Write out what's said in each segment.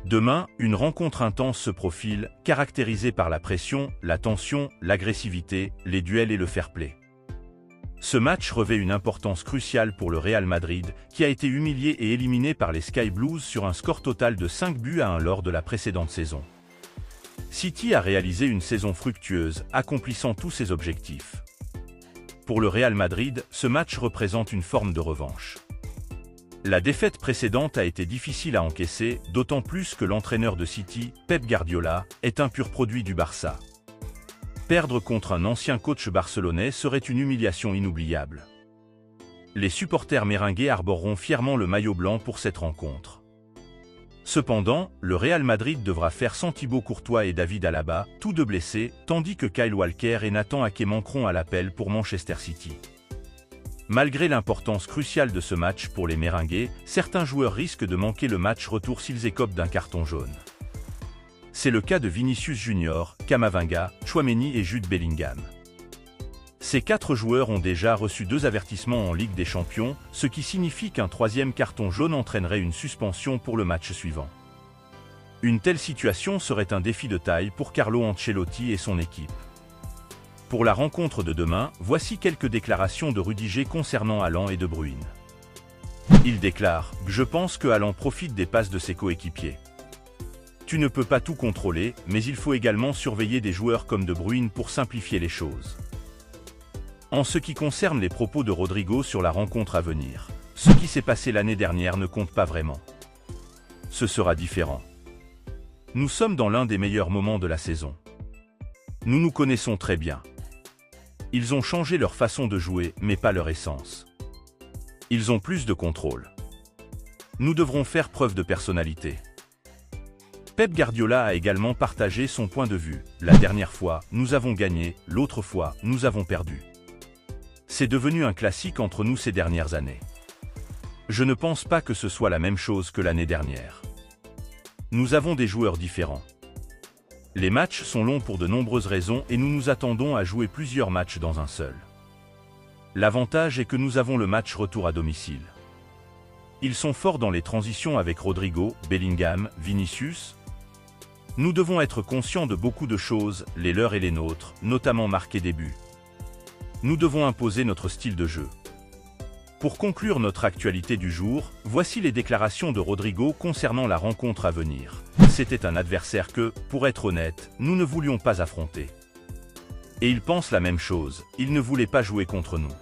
Demain, une rencontre intense se profile, caractérisée par la pression, la tension, l'agressivité, les duels et le fair-play. Ce match revêt une importance cruciale pour le Real Madrid, qui a été humilié et éliminé par les Sky Blues sur un score total de 5-1 lors de la précédente saison. City a réalisé une saison fructueuse, accomplissant tous ses objectifs. Pour le Real Madrid, ce match représente une forme de revanche. La défaite précédente a été difficile à encaisser, d'autant plus que l'entraîneur de City, Pep Guardiola, est un pur produit du Barça. Perdre contre un ancien coach barcelonais serait une humiliation inoubliable. Les supporters méringués arboreront fièrement le maillot blanc pour cette rencontre. Cependant, le Real Madrid devra faire sans Thibaut Courtois et David Alaba, tous deux blessés, tandis que Kyle Walker et Nathan Ake manqueront à l'appel pour Manchester City. Malgré l'importance cruciale de ce match pour les méringués, certains joueurs risquent de manquer le match retour s'ils écopent d'un carton jaune. C'est le cas de Vinicius Junior, Camavinga, Tchouaméni et Jude Bellingham. Ces 4 joueurs ont déjà reçu 2 avertissements en Ligue des Champions, ce qui signifie qu'un 3e carton jaune entraînerait une suspension pour le match suivant. Une telle situation serait un défi de taille pour Carlo Ancelotti et son équipe. Pour la rencontre de demain, voici quelques déclarations de Rudiger concernant Haaland et De Bruyne. Il déclare « Je pense que Haaland profite des passes de ses coéquipiers. Tu ne peux pas tout contrôler, mais il faut également surveiller des joueurs comme De Bruyne pour simplifier les choses. » En ce qui concerne les propos de Rodrigo sur la rencontre à venir, ce qui s'est passé l'année dernière ne compte pas vraiment. Ce sera différent. Nous sommes dans l'un des meilleurs moments de la saison. Nous nous connaissons très bien. Ils ont changé leur façon de jouer, mais pas leur essence. Ils ont plus de contrôle. Nous devrons faire preuve de personnalité. Pep Guardiola a également partagé son point de vue. La dernière fois, nous avons gagné, l'autre fois, nous avons perdu. C'est devenu un classique entre nous ces dernières années. Je ne pense pas que ce soit la même chose que l'année dernière. Nous avons des joueurs différents. Les matchs sont longs pour de nombreuses raisons et nous nous attendons à jouer plusieurs matchs dans un seul. L'avantage est que nous avons le match retour à domicile. Ils sont forts dans les transitions avec Rodrigo, Bellingham, Vinicius. Nous devons être conscients de beaucoup de choses, les leurs et les nôtres, notamment marquer des buts. Nous devons imposer notre style de jeu. Pour conclure notre actualité du jour, voici les déclarations de Rodrigo concernant la rencontre à venir. C'était un adversaire que, pour être honnête, nous ne voulions pas affronter. Et il pense la même chose, il ne voulait pas jouer contre nous.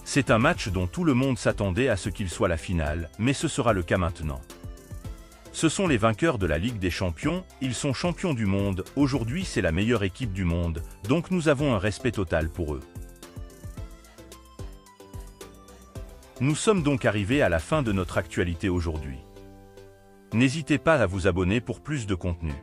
C'est un match dont tout le monde s'attendait à ce qu'il soit la finale, mais ce sera le cas maintenant. Ce sont les vainqueurs de la Ligue des Champions, ils sont champions du monde, aujourd'hui c'est la meilleure équipe du monde, donc nous avons un respect total pour eux. Nous sommes donc arrivés à la fin de notre actualité aujourd'hui. N'hésitez pas à vous abonner pour plus de contenu.